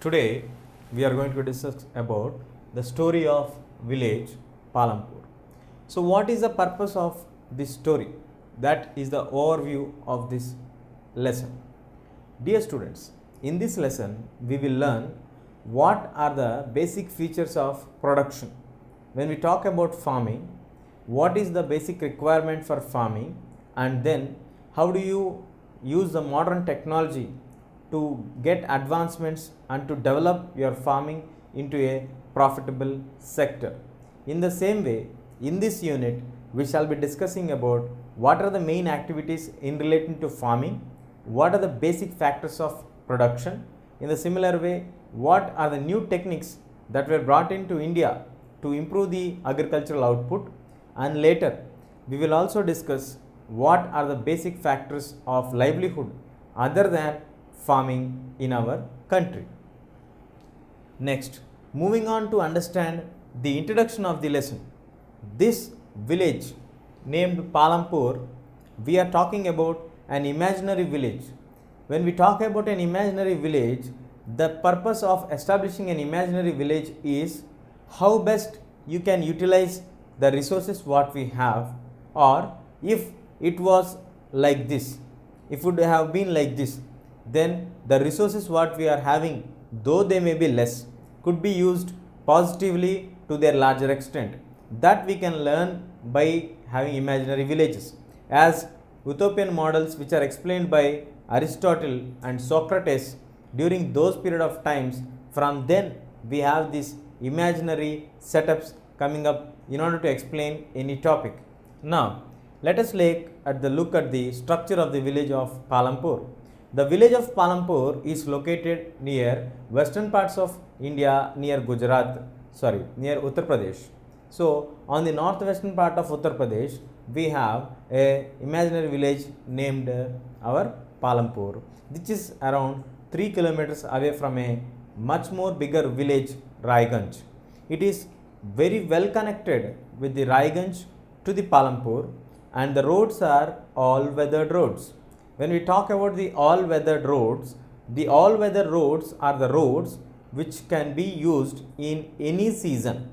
Today we are going to discuss about the story of village Palampur. So what is the purpose of this story? That is the overview of this lesson. Dear students, in this lesson we will learn what are the basic features of production. When we talk about farming, what is the basic requirement for farming, and then how do you use the modern technology to get advancements and to develop your farming into a profitable sector. In the same way, in this unit we shall be discussing about what are the main activities in relating to farming, what are the basic factors of production. In the similar way, what are the new techniques that were brought into India to improve the agricultural output, and later we will also discuss what are the basic factors of livelihood other than farming in our country. Next, moving on to understand the introduction of the lesson. This village named Palampur, we are talking about an imaginary village. When we talk about an imaginary village, the purpose of establishing an imaginary village is how best you can utilize the resources what we have, or if it was like this, if it would have been like this, then the resources what we are having, though they may be less, could be used positively to their larger extent. That we can learn by having imaginary villages as utopian models which are explained by Aristotle and Socrates during those period of times. From then we have these imaginary setups coming up in order to explain any topic. Now let us look at the structure of the village of Palampur. The village of Palampur is located near western parts of India, near near Uttar Pradesh. So on the northwestern part of Uttar Pradesh, we have a imaginary village named our Palampur, which is around 3 kilometers away from a much more bigger village, Raiganj. It is very well connected with the Raiganj to the Palampur, and the roads are all weathered roads. When we talk about the all weathered roads are the roads which can be used in any season,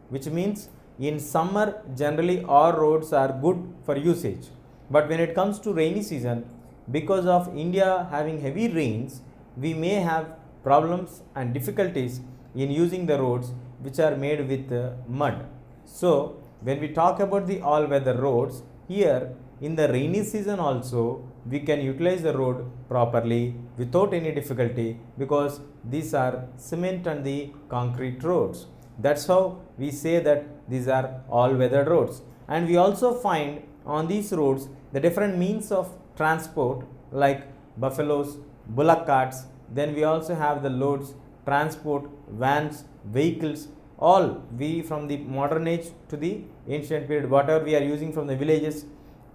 which means in summer generally all roads are good for usage, but when it comes to rainy season, because of India having heavy rains, we may have problems and difficulties in using the roads which are made with mud. So when we talk about the all weather roads, here in the rainy season also we can utilize the road properly without any difficulty, because these are cement and the concrete roads. That's how we say that these are all weather roads. And we also find on these roads the different means of transport like buffaloes, bullock carts. Then we also have the loads, transport, vans, vehicles, all we from the modern age to the ancient period, whatever we are using from the villages,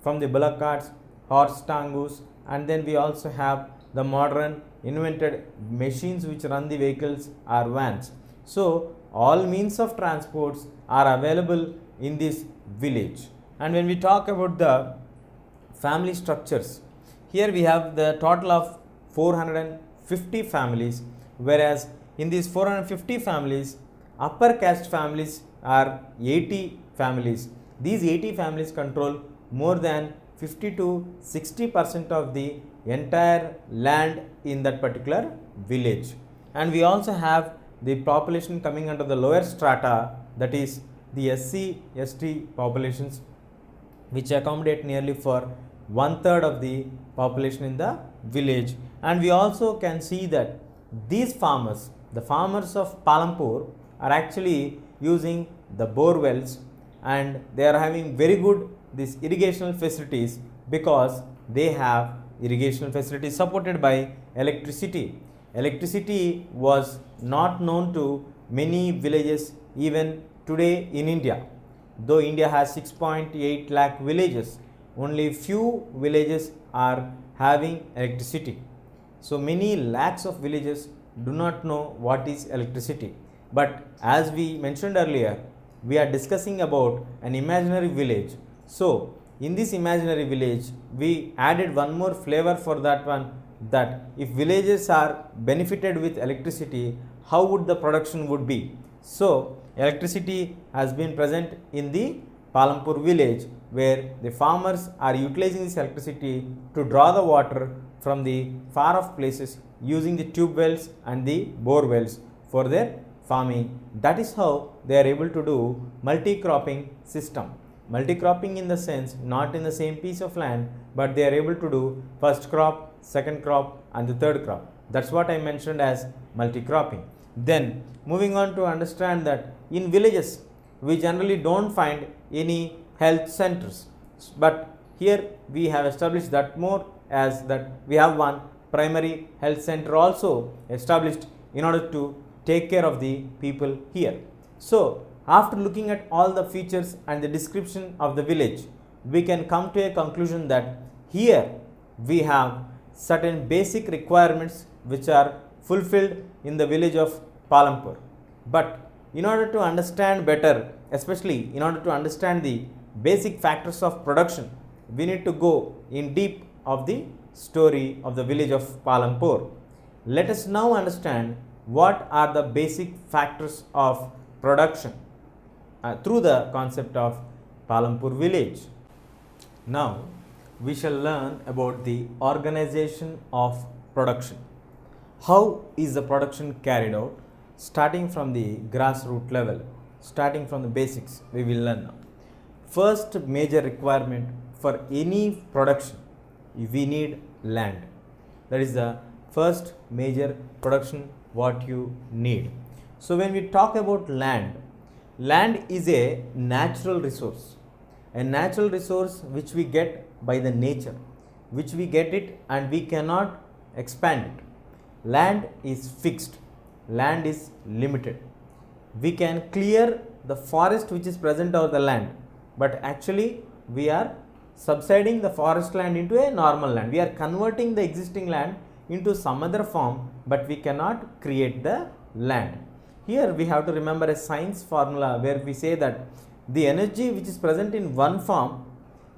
from the bullock carts, horse tangus, and then we also have the modern invented machines which run the vehicles are vans. So all means of transports are available in this village. And when we talk about the family structures, here we have the total of 450 families, whereas in these 450 families, upper caste families are 80 families. These 80 families control more than 50 to 60% of the entire land in that particular village. And we also have the population coming under the lower strata, that is the SC, ST populations, which accommodate nearly for 1/3 of the population in the village. And we also can see that these farmers, the farmers of Palampur, are actually using the bore wells, and they are having very good these irrigational facilities, because they have irrigation facilities supported by electricity. Electricity was not known to many villages even today in India. Though India has 6.8 lakh villages, only few villages are having electricity. So many lakhs of villages do not know what is electricity. But as we mentioned earlier, we are discussing about an imaginary village. So in this imaginary village, we added one more flavor for that one, that if villages are benefited with electricity, how would the production would be. So electricity has been present in the Palampur village, where the farmers are utilizing this electricity to draw the water from the far off places using the tube wells and the bore wells for their farming. That is how they are able to do multi-cropping system. Multi-cropping in the sense not in the same piece of land, but they are able to do first crop, second crop and the third crop. That's what I mentioned as multi-cropping. Then moving on to understand that in villages we generally don't find any health centers, but here we have established that more as that we have one primary health center also established in order to take care of the people here. So after looking at all the features and the description of the village, we can come to a conclusion that here we have certain basic requirements which are fulfilled in the village of Palampur. But in order to understand better, especially in order to understand the basic factors of production, we need to go in deep of the story of the village of Palampur. Let us now understand what are the basic factors of production through the concept of Palampur village. Now we shall learn about the organization of production. How is the production carried out? Starting from the grassroots level, starting from the basics, we will learn now. First major requirement for any production, we need land. That is the first major production what you need. So when we talk about land, land is a natural resource which we get by the nature, which we get it and we cannot expand it. Land is fixed, land is limited. We can clear the forest which is present over the land, but actually we are subsiding the forest land into a normal land. We are converting the existing land into some other form, but we cannot create the land. Here we have to remember a science formula where we say that the energy which is present in one form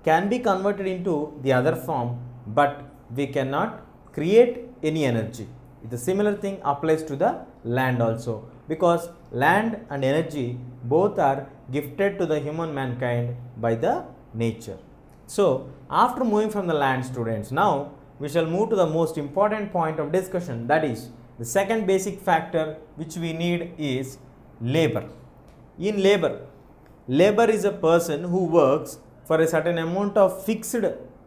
can be converted into the other form, but we cannot create any energy. The similar thing applies to the land also, because land and energy both are gifted to the human mankind by the nature. So after moving from the land, students, now we shall move to the most important point of discussion, that is the second basic factor which we need is labor. In labor, labor is a person who works for a certain amount of fixed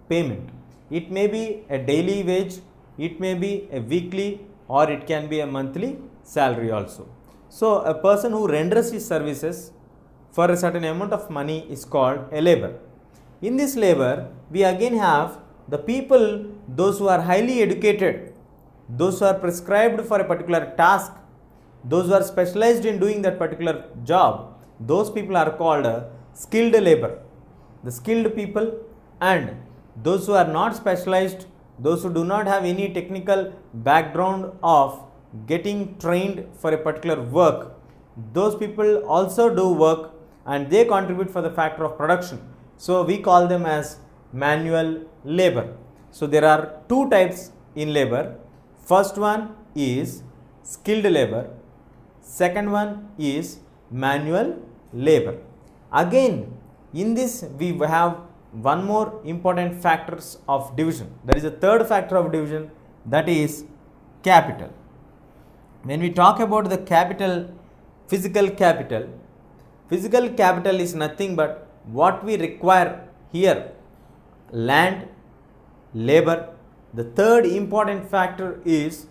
payment. It may be a daily wage, it may be a weekly, or it can be a monthly salary also. So a person who renders his services for a certain amount of money is called a labor. In this labor, we again have the people, those who are highly educated, those who are prescribed for a particular task, those who are specialized in doing that particular job, those people are called skilled labor. The skilled people, and those who are not specialized, those who do not have any technical background of getting trained for a particular work, those people also do work and they contribute for the factor of production. So we call them as manual labor. So there are two types in labor. First one is skilled labor, second one is manual labor. Again, in this we have one more important factors of division. There is a third factor of division, that is capital. When we talk about the capital, physical capital is nothing but what we require here: land, labor. The third important factor is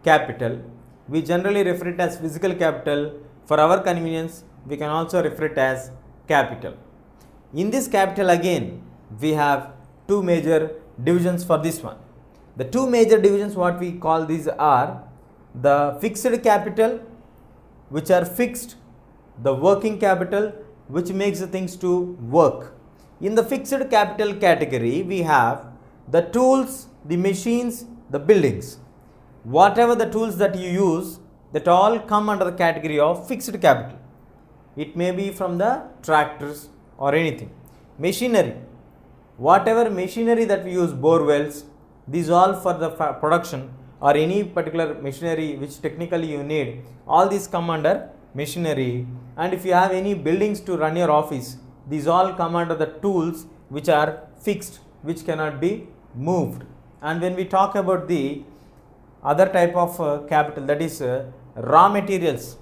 capital. We generally refer it as physical capital. For our convenience, we can also refer it as capital. In this capital again, we have two major divisions for this one. The two major divisions what we call these are the fixed capital, which are fixed, the working capital, which makes the things to work. In the fixed capital category, we have the tools, the machines, the buildings. Whatever the tools that you use, that all come under the category of fixed capital. It may be from the tractors or anything. Machinery, whatever machinery that we use, bore wells, these all for the production or any particular machinery which technically you need, all these come under machinery. And if you have any buildings to run your office, these all come under the tools which are fixed, which cannot be moved. And when we talk about the other type of capital, that is raw materials.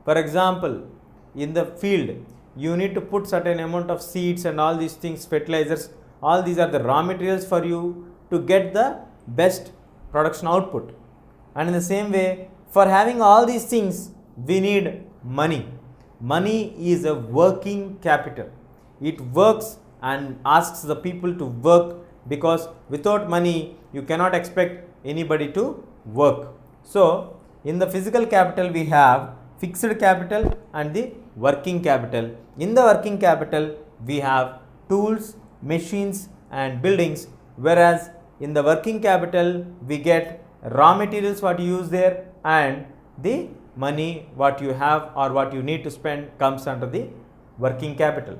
For example, in the field you need to put certain amount of seeds and all these things, fertilizers, all these are the raw materials for you to get the best production output. And in the same way, for having all these things we need money. Money is a working capital. It works and asks the people to work, because without money you cannot expect anybody to work. So in the physical capital we have fixed capital and the working capital. In the working capital we have tools, machines and buildings, whereas in the working capital we get raw materials what you use there, and the money what you have or what you need to spend comes under the working capital.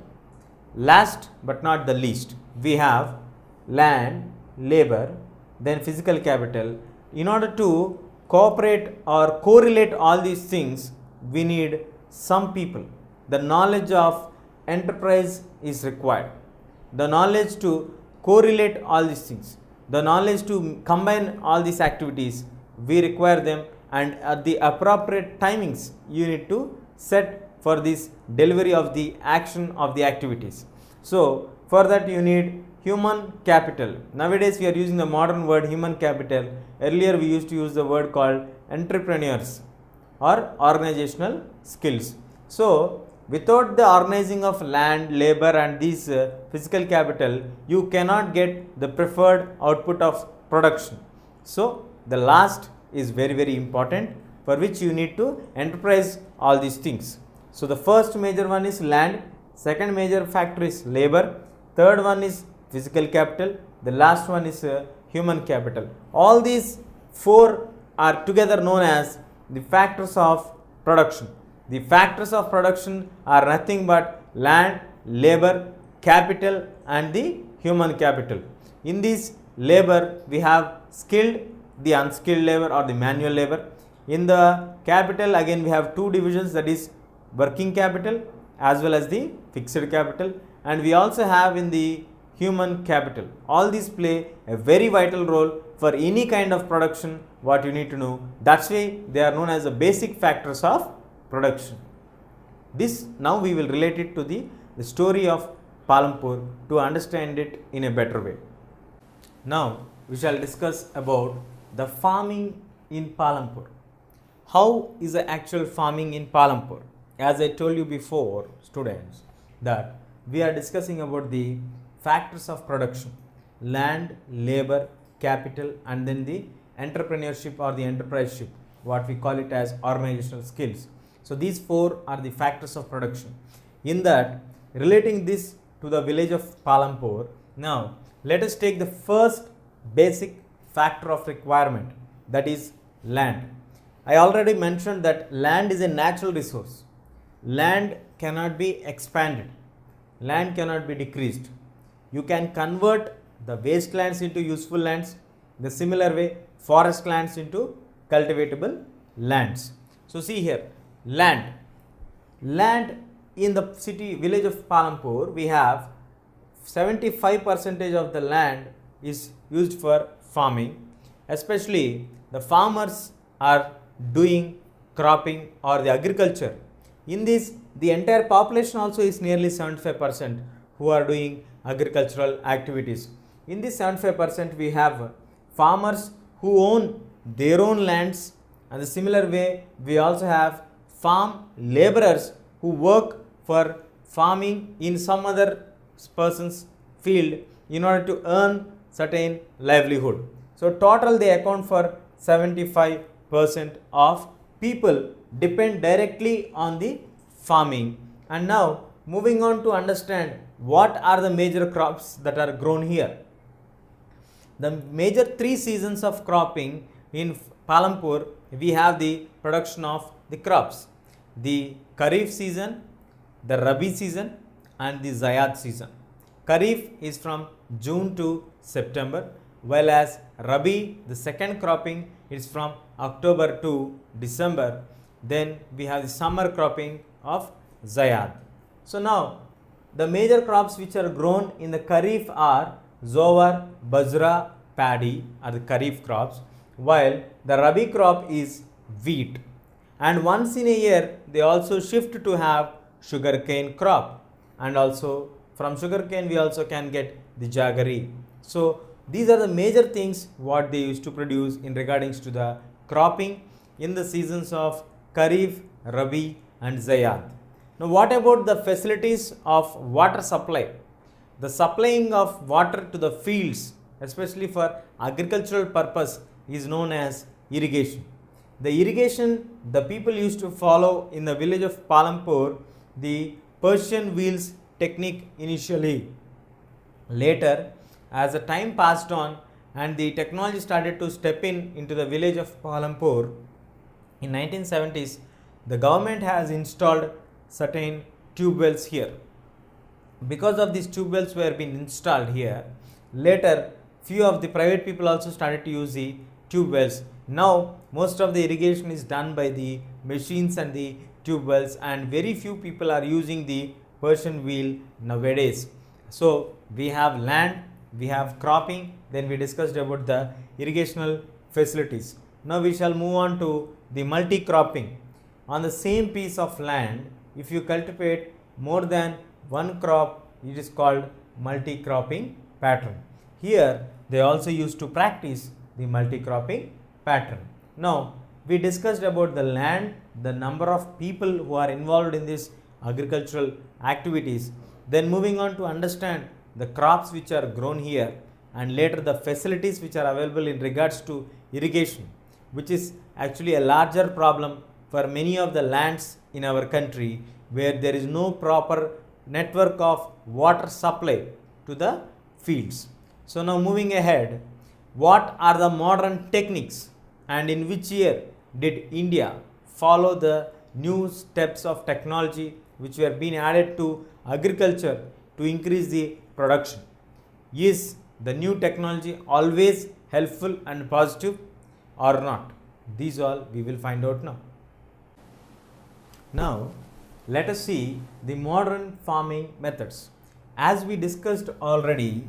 Last but not the least, we have land, labor, then physical capital. In order to cooperate or correlate all these things, we need some people. The knowledge of enterprise is required. The knowledge to correlate all these things, the knowledge to combine all these activities, we require them, and at the appropriate timings you need to set for this delivery of the action of the activities. So for that you need human capital. Nowadays we are using the modern word human capital. Earlier we used to use the word called entrepreneurs or organizational skills. So without the organizing of land, labor and these physical capital, you cannot get the preferred output of production. So the last is very important, for which you need to enterprise all these things. So the first major one is land, second major factor is labor, third one is physical capital, the last one is human capital. All these four are together known as the factors of production. The factors of production are nothing but land, labor, capital and the human capital. In this labor we have skilled, the unskilled labor or the manual labor. In the capital again we have two divisions, that is working capital as well as the fixed capital, and we also have in the human capital. All these play a very vital role for any kind of production what you need to know. That's why they are known as the basic factors of production. This now we will relate it to the story of Palampur to understand it in a better way. Now we shall discuss about the farming in Palampur. How is the actual farming in Palampur? As I told you before, students, that we are discussing about the factors of production: land, labor, capital and then the entrepreneurship or the enterpriseship, what we call it as organizational skills. So these four are the factors of production. In that, relating this to the village of Palampur, now let us take the first basic factor of requirement, that is land. I already mentioned that land is a natural resource. Land cannot be expanded. Land cannot be decreased. You can convert the wastelands into useful lands. The similar way, forest lands into cultivatable lands. So see here, land. Land in the village of Palampur, we have 75% of the land is used for farming. Especially the farmers are doing cropping or the agriculture. In this, the entire population also is nearly 75% who are doing agricultural activities. In this 75% we have farmers who own their own lands, and the similar way we also have farm laborers who work for farming in some other person's field in order to earn certain livelihood. So total they account for 75% of people depend directly on the farming. And now moving on to understand what are the major crops that are grown here. The major 3 seasons of cropping in Palampur, we have the production of the crops: the Kharif season, the Rabi season and the Zayat season. Kharif is from June to September, while as Rabi, the second cropping, is from October to December. Then we have the summer cropping of Zayad. So now the major crops which are grown in the Kharif are Zowar, Bajra, paddy are the Kharif crops, while the Rabi crop is wheat. And once in a year they also shift to have sugarcane crop, and also from sugarcane we also can get the jaggery. So these are the major things what they used to produce in regards to the cropping in the seasons of Kharif, Rabi and Zayad. Now what about the facilities of water supply? The supplying of water to the fields, especially for agricultural purpose, is known as irrigation. The irrigation the people used to follow in the village of Palampur, the Persian wheels technique initially. Later, as the time passed on and the technology started to step into the village of Palampur, in 1970s, the government has installed certain tube wells here. Because of these tube wells were being installed here, later few of the private people also started to use the tube wells. Now most of the irrigation is done by the machines and the tube wells, and very few people are using the Persian wheel nowadays. So we have land, we have cropping, then we discussed about the irrigational facilities. Now we shall move on to the multi-cropping. On the same piece of land, if you cultivate more than one crop, it is called multi-cropping pattern. Here they also used to practice the multi-cropping pattern. Now we discussed about the land, the number of people who are involved in this agricultural activities. Then moving on to understand the crops which are grown here, and later the facilities which are available in regards to irrigation, which is actually a larger problem for many of the lands in our country where there is no proper network of water supply to the fields. So now moving ahead, what are the modern techniques and in which year did India follow the new steps of technology which were being added to agriculture to increase the production? Is the new technology always helpful and positive or not? These all we will find out now. Now let us see the modern farming methods. As we discussed already,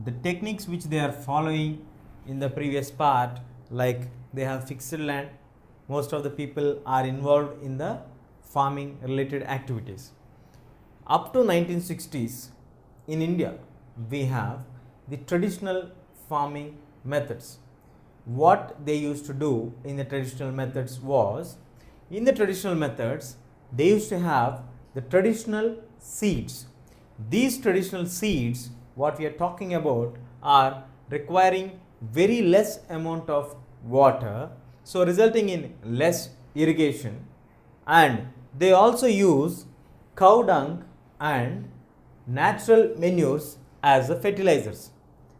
the techniques which they are following in the previous part, like they have fixed land, most of the people are involved in the farming related activities. Up to 1960s in India, we have the traditional farming methods. What they used to do in the traditional methods was, in the traditional methods, they used to have the traditional seeds. These traditional seeds, what we are talking about, are requiring very less amount of water, so resulting in less irrigation, and they also use cow dung and natural manures as the fertilizers.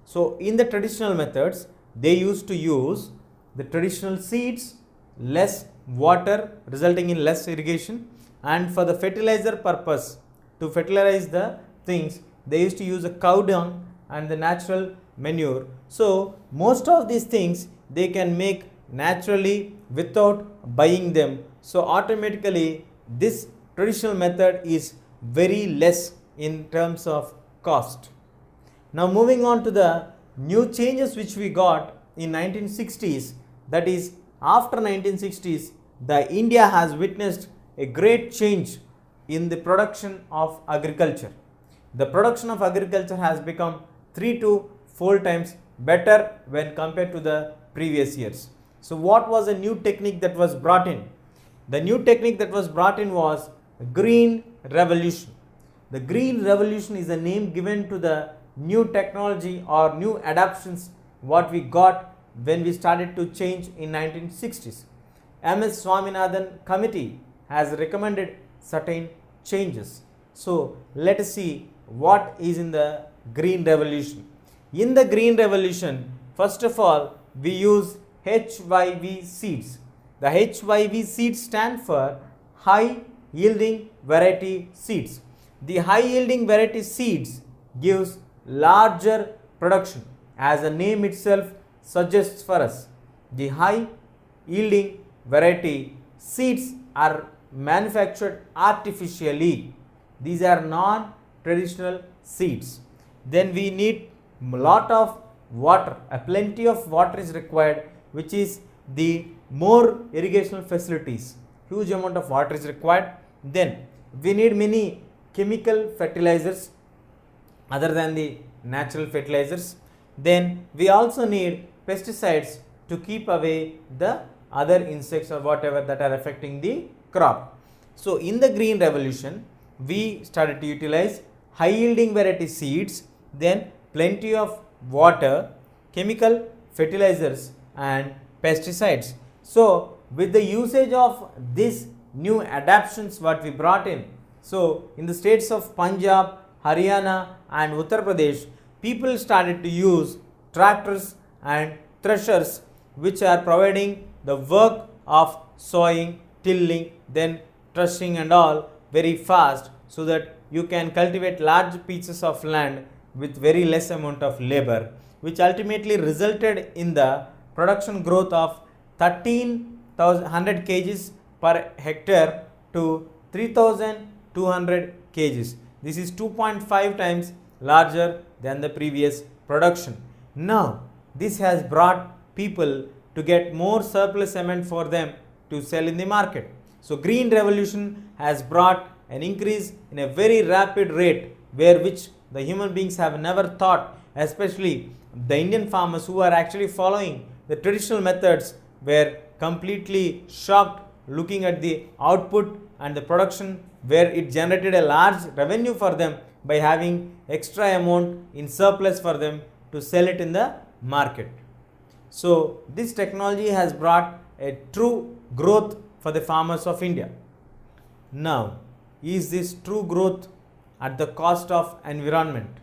So in the traditional methods, they used to use the traditional seeds, less water resulting in less irrigation, and for the fertilizer purpose, to fertilize the things, they used to use a cow dung and the natural manure. So most of these things they can make naturally without buying them. So automatically this traditional method is very less in terms of cost. Now moving on to the new changes which we got in 1960s, that is after 1960s, the India has witnessed a great change in the production of agriculture. The production of agriculture has become 3 to 4 times better when compared to the previous years. So what was a new technique that was brought in? The new technique that was brought in was green revolution. The green revolution is a name given to the new technology or new adaptations what we got when we started to change in 1960s. MS Swaminathan committee has recommended certain changes. So let us see what is in the green revolution. In the green revolution, first of all, we use HYV seeds. The HYV seeds stand for high yielding variety seeds. The high yielding variety seeds gives larger production, as the name itself suggests for us, the high yielding variety seeds are manufactured artificially. These are non-traditional seeds. Then we need lot of water, a plenty of water is required, which is the more irrigational facilities, huge amount of water is required. Then we need many chemical fertilizers other than the natural fertilizers. Then we also need pesticides to keep away the other insects or whatever that are affecting the crop. So in the green revolution, we started to utilize high yielding variety seeds, then plenty of water, chemical fertilizers and pesticides. So with the usage of these new adaptations what we brought in, so in the states of Punjab, Haryana and Uttar Pradesh, people started to use tractors and threshers which are providing the work of sowing, tilling, then threshing and all very fast, so that you can cultivate large pieces of land with very less amount of labor, which ultimately resulted in the production growth of 13,100 kgs per hectare to 3,200 kgs. This is 2.5 times larger than the previous production. Now this has brought people to get more surplus cement for them to sell in the market. So green revolution has brought an increase in a very rapid rate, where which the human beings have never thought, especially the Indian farmers who are actually following the traditional methods were completely shocked looking at the output and the production, where it generated a large revenue for them by having extra amount in surplus for them to sell it in the market. So this technology has brought a true growth for the farmers of India. Now, is this true growth at the cost of environment?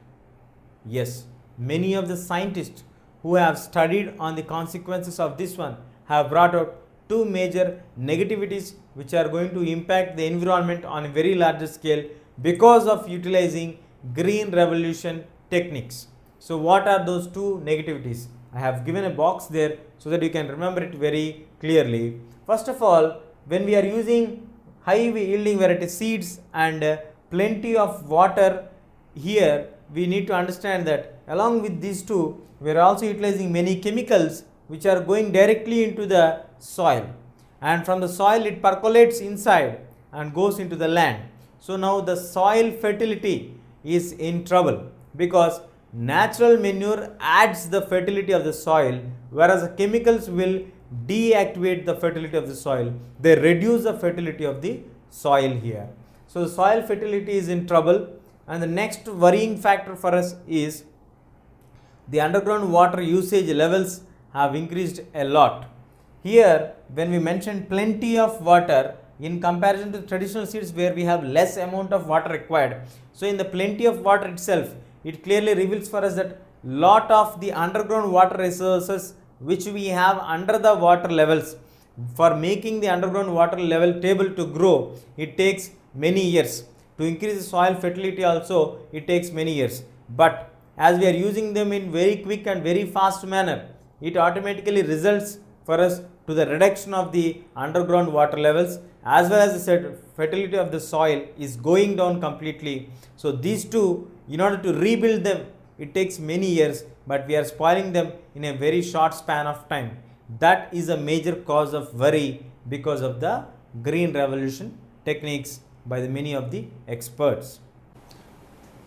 Yes, many of the scientists who have studied on the consequences of this one have brought out two major negativities which are going to impact the environment on a very larger scale because of utilizing green revolution techniques. So what are those two negativities? I have given a box there so that you can remember it very clearly. First of all, when we are using high yielding variety seeds and plenty of water, here we need to understand that along with these two, we are also utilizing many chemicals which are going directly into the soil, and from the soil it percolates inside and goes into the land. So now the soil fertility is in trouble, because natural manure adds the fertility of the soil, whereas the chemicals will deactivate the fertility of the soil. They reduce the fertility of the soil here. So the soil fertility is in trouble. And the next worrying factor for us is the underground water usage levels have increased a lot. Here when we mention plenty of water in comparison to traditional seeds where we have less amount of water required, so in the plenty of water itself, it clearly reveals for us that lot of the underground water resources which we have under the water levels, for making the underground water level table to grow, it takes many years. To increase the soil fertility also, it takes many years. But as we are using them in very quick and very fast manner, it automatically results for us to the reduction of the underground water levels, as well as the fertility of the soil is going down completely. So these two, in order to rebuild them, it takes many years, but we are spoiling them in a very short span of time. That is a major cause of worry because of the green revolution techniques by the many of the experts.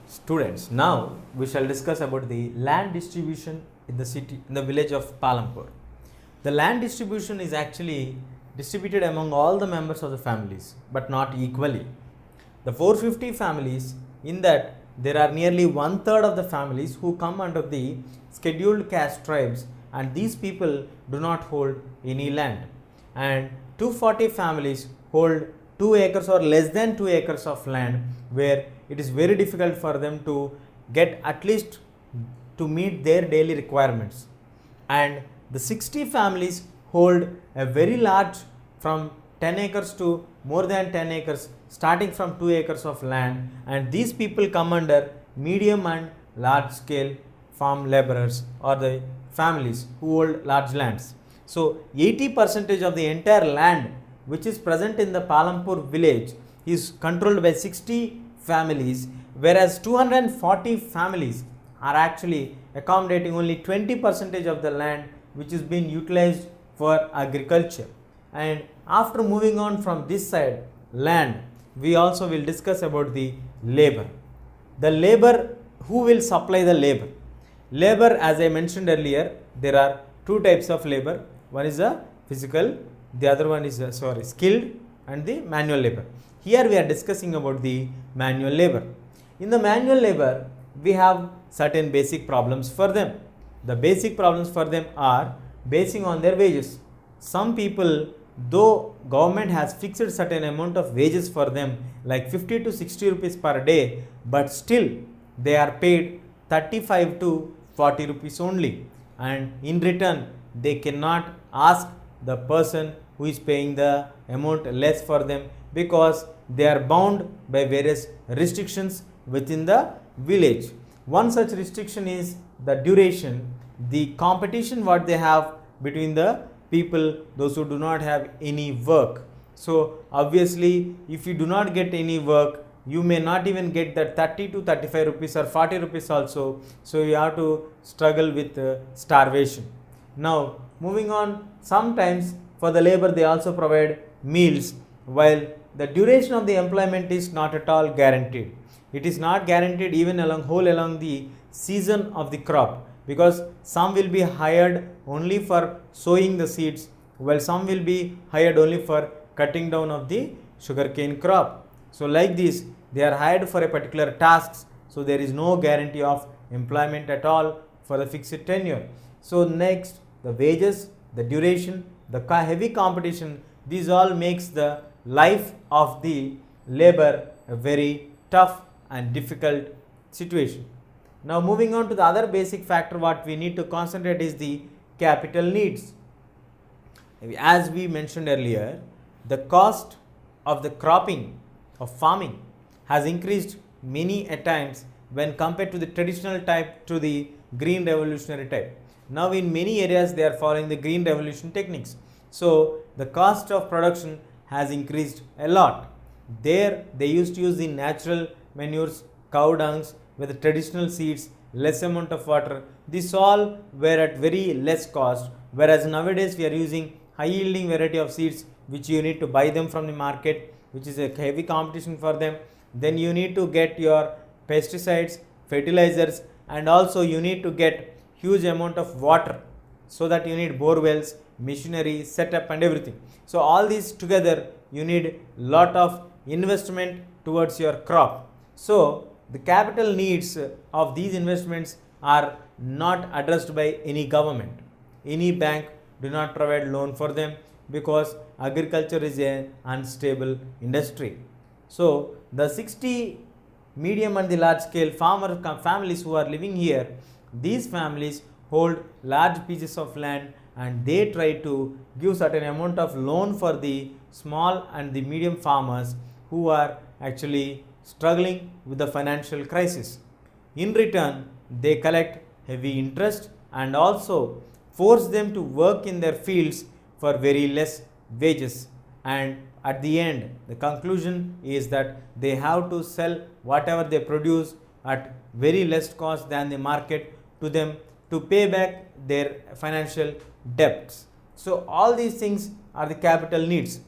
Students, now we shall discuss about the land distribution in the village of Palampur. The land distribution is actually distributed among all the members of the families, but not equally. The 450 families, in that there are nearly 1/3 of the families who come under the scheduled caste tribes, and these people do not hold any land, and 240 families hold 2 acres or less than 2 acres of land, where it is very difficult for them to get at least to meet their daily requirements. And the 60 families hold a very large, from 10 acres to more than 10 acres, starting from 2 acres of land, and these people come under medium and large scale farm laborers or the families who hold large lands. So 80% of the entire land which is present in the Palampur village is controlled by 60 families, whereas 240 families are actually accommodating only 20% of the land which is being utilized for agriculture. And after moving on from this side, land, we also will discuss about the labor. The labor, who will supply the labor? Labor, as I mentioned earlier, there are two types of labor. One is a physical, the other one is skilled, and the manual labor. Here we are discussing about the manual labor. In the manual labor, we have certain basic problems for them. The basic problems for them are basing on their wages. Some people, though government has fixed certain amount of wages for them like 50 to 60 rupees per day, but still they are paid 35 to 40 rupees only, and in return they cannot ask the person who is paying the amount less for them, because they are bound by various restrictions within the village. One such restriction is the duration, the competition what they have between the people, those who do not have any work. So obviously if you do not get any work, you may not even get that 30 to 35 rupees or 40 rupees also. So you have to struggle with starvation. Now moving on, sometimes for the labor they also provide meals, while the duration of the employment is not at all guaranteed. It is not guaranteed even along the season of the crop, because some will be hired only for sowing the seeds, while some will be hired only for cutting down of the sugarcane crop. So like this, they are hired for a particular tasks, so there is no guarantee of employment at all for the fixed tenure. So next, the wages, the duration, the heavy competition, these all makes the life of the labor a very tough and difficult situation. Now moving on to the other basic factor what we need to concentrate is the capital needs. As we mentioned earlier, the cost of the cropping of farming has increased many a times when compared to the traditional type to the green revolutionary type. Now in many areas they are following the green revolution techniques. So the cost of production has increased a lot. There they used to use the natural manures, cow dungs, with the traditional seeds, less amount of water. These all were at very less cost, whereas nowadays we are using high yielding variety of seeds which you need to buy them from the market, which is a heavy competition for them. Then you need to get your pesticides, fertilizers, and also you need to get huge amount of water, so that you need bore wells, machinery, setup and everything. So all these together you need lot of investment towards your crop. So the capital needs of these investments are not addressed by any government. Any bank do not provide loan for them, because agriculture is an unstable industry. So the 60 medium and the large scale farmer families who are living here, these families hold large pieces of land and they try to give certain amount of loan for the small and the medium farmers who are actually struggling with the financial crisis. In return, they collect heavy interest and also force them to work in their fields for very less wages, and at the end the conclusion is that they have to sell whatever they produce at very less cost than the market to them to pay back their financial debts. So all these things are the capital needs.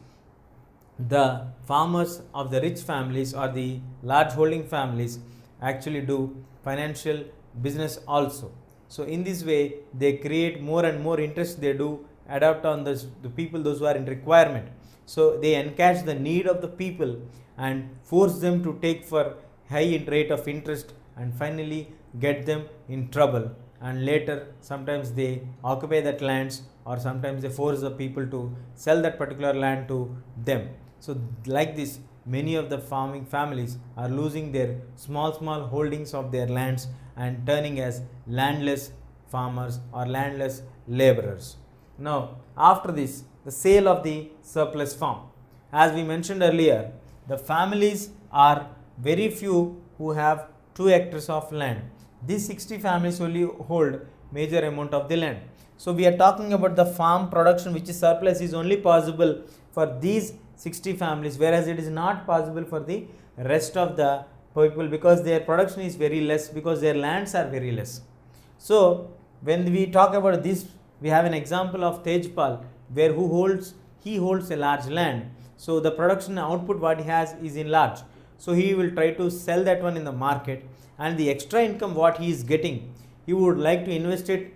The farmers of the rich families or the large holding families actually do financial business also. So in this way they create more and more interest, they do adapt on the people, those who are in requirement. So they encash the need of the people and force them to take for high rate of interest, and finally get them in trouble, and later sometimes they occupy that lands, or sometimes they force the people to sell that particular land to them. So like this, many of the farming families are losing their small holdings of their lands and turning as landless farmers or landless laborers. Now after this, the sale of the surplus farm. As we mentioned earlier, the families are very few who have 2 hectares of land. these 60 families only hold major amount of the land. So we are talking about the farm production, which is surplus, is only possible for these 60 families, whereas it is not possible for the rest of the people, because their production is very less, because their lands are very less. So when we talk about this, we have an example of Tejpal, where he holds a large land. So the production output what he has is in large. So he will try to sell that one in the market, and the extra income what he is getting, he would like to invest it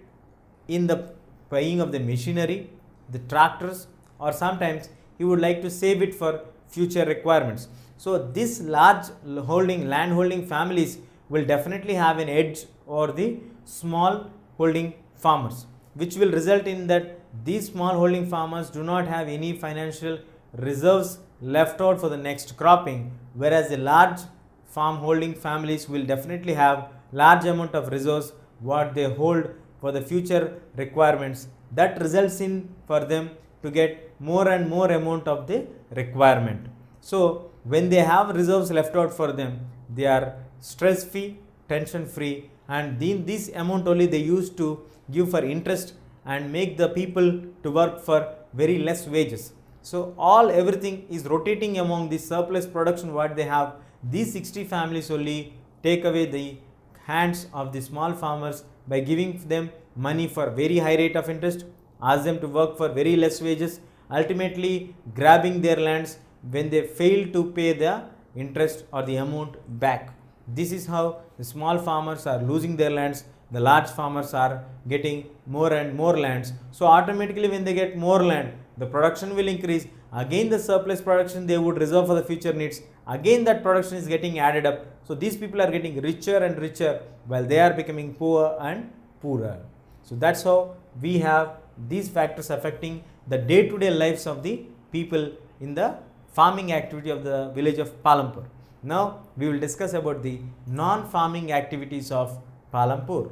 in the buying of the machinery, the tractors, or sometimes he would like to save it for future requirements. So this large land holding families will definitely have an edge over the small holding farmers, which will result in that these small holding farmers do not have any financial reserves left out for the next cropping, whereas the large farm holding families will definitely have large amount of resource what they hold for the future requirements, that results in for them to get more and more amount of the requirement. So when they have reserves left out for them, they are stress free, tension free, and this amount only they used to give for interest and make the people to work for very less wages. So everything is rotating among the surplus production what they have. These 60 families only take away the hands of the small farmers by giving them money for very high rate of interest, ask them to work for very less wages, ultimately grabbing their lands when they fail to pay the interest or the amount back. This is how the small farmers are losing their lands, the large farmers are getting more and more lands. So automatically when they get more land, the production will increase, again the surplus production they would reserve for the future needs, again that production is getting added up. So these people are getting richer and richer while they are becoming poor and poorer. So that's how we have these factors affecting the day-to-day lives of the people in the farming activity of the village of Palampur. Now we will discuss about the non-farming activities of Palampur.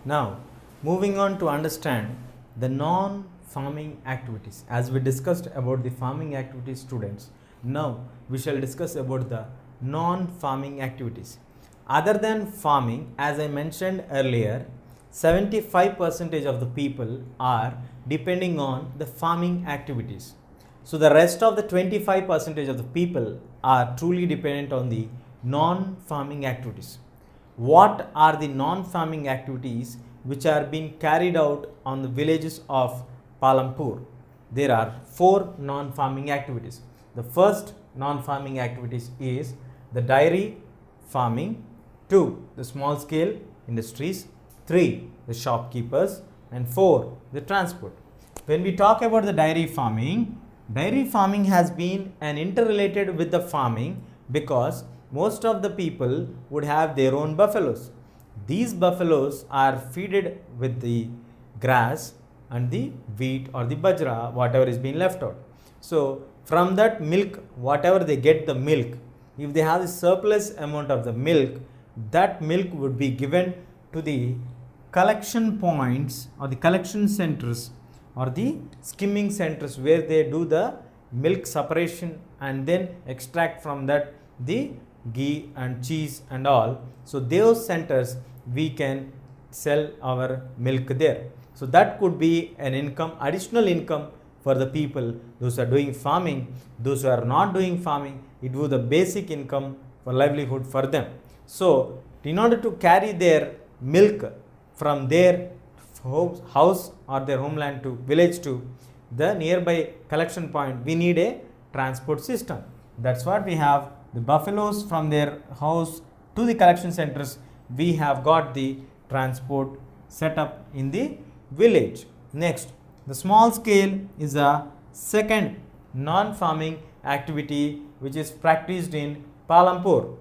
Now moving on to understand the non-farming activities. As we discussed about the farming activities, students, now we shall discuss about the non-farming activities. Other than farming, as I mentioned earlier, 75% of the people are depending on the farming activities. So the rest of the 25% of the people are truly dependent on the non-farming activities. What are the non-farming activities which are being carried out on the villages of Palampur? There are 4 non-farming activities. The first non-farming activities is the dairy farming, 2 the small scale industries, 3 the shopkeepers, and 4 the transport. When we talk about the dairy farming has been an interrelated with the farming, because most of the people would have their own buffaloes. These buffaloes are feeded with the grass and the wheat or the bajra, whatever is being left out. So from that milk, whatever they get the milk, if they have the surplus amount of the milk, that milk would be given to the collection points or the collection centers or the skimming centers, where they do the milk separation and then extract from that the ghee and cheese and all. So those centers we can sell our milk there. So that could be an income, additional income for the people, those who are doing farming. Those who are not doing farming, it was the basic income for livelihood for them. So in order to carry their milk from their house or their homeland to village to the nearby collection point, we need a transport system. That's what we have. The buffaloes from their house to the collection centers, we have got the transport set up in the village. Next, the small scale is a second non-farming activity which is practiced in Palampur.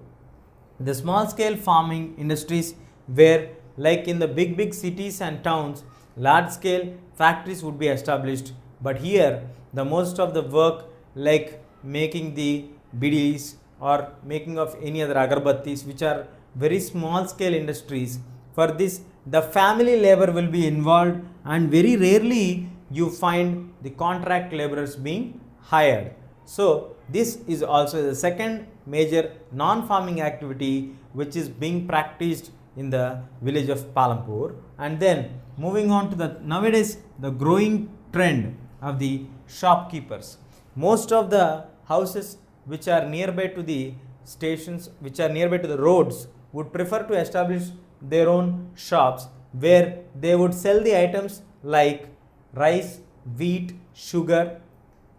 The small scale farming industries, where like in the big cities and towns, large scale factories would be established, but here the most of the work like making the bidis or making of any other agarbattis, which are very small scale industries, for this the family labor will be involved, and very rarely you find the contract laborers being hired. So this is also the second major non-farming activity which is being practiced in the village of Palampur. And then moving on to the nowadays the growing trend of the shopkeepers. Most of the houses which are nearby to the stations, which are nearby to the roads, would prefer to establish their own shops where they would sell the items like rice, wheat, sugar,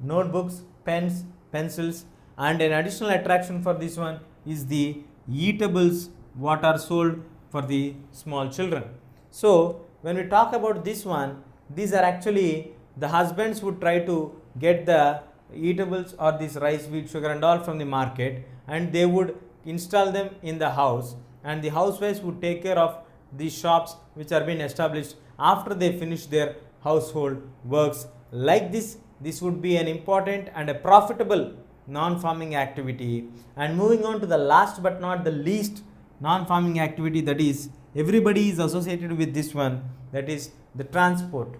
notebooks, pens, pencils, and an additional attraction for this one is the eatables what are sold for the small children. So when we talk about this one, these are actually the husbands would try to get the eatables or this rice, wheat, sugar and all from the market, and they would install them in the house, and the housewives would take care of these shops which are being established after they finish their household works. Like this would be an important and a profitable non-farming activity. And moving on to the last but not the least non-farming activity, that is everybody is associated with this one, that is the transport.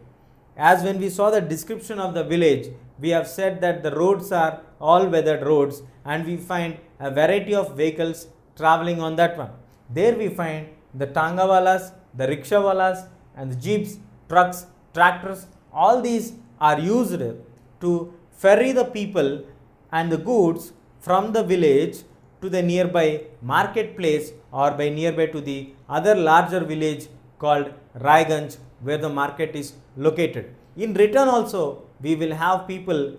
As when we saw the description of the village, we have said that the roads are all weathered roads, and we find a variety of vehicles traveling on that one. There we find the tangawalas, the rickshawalas and the jeeps, trucks, tractors. All these are used to ferry the people and the goods from the village to the nearby marketplace or by nearby to the other larger village called Raiganj, where the market is located. In return also we will have people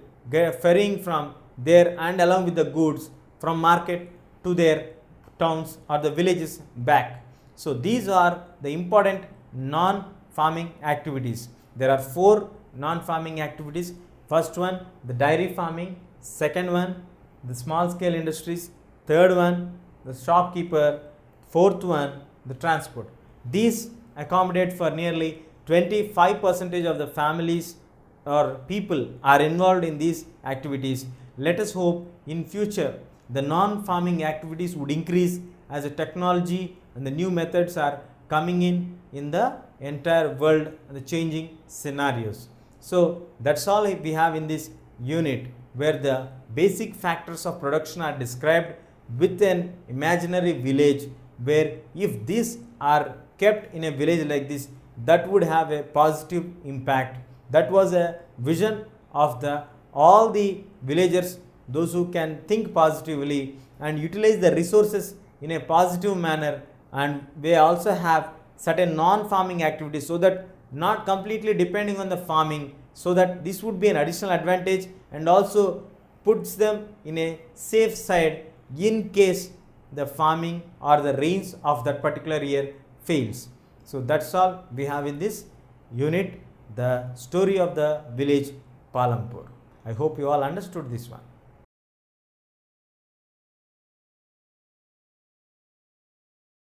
ferrying from there and along with the goods from market to their towns or the villages back. So these are the important non-farming activities. There are 4 non-farming activities. First one, the dairy farming. Second one, the small scale industries. Third one, the shopkeeper. Fourth one, the transport. These accommodate for nearly 25% of the families or people are involved in these activities. Let us hope in future the non-farming activities would increase as the technology and the new methods are coming in the entire world and the changing scenarios. So that's all we have in this unit, where the basic factors of production are described with an imaginary village, where if these are kept in a village like this, that would have a positive impact. That was a vision of all the villagers, those who can think positively and utilize the resources in a positive manner, and they also have certain non-farming activities, so that not completely depending on the farming, so that this would be an additional advantage and also puts them in a safe side in case the farming or the rains of that particular year fails. So that's all we have in this unit, the story of the village Palampur. I hope you all understood this one.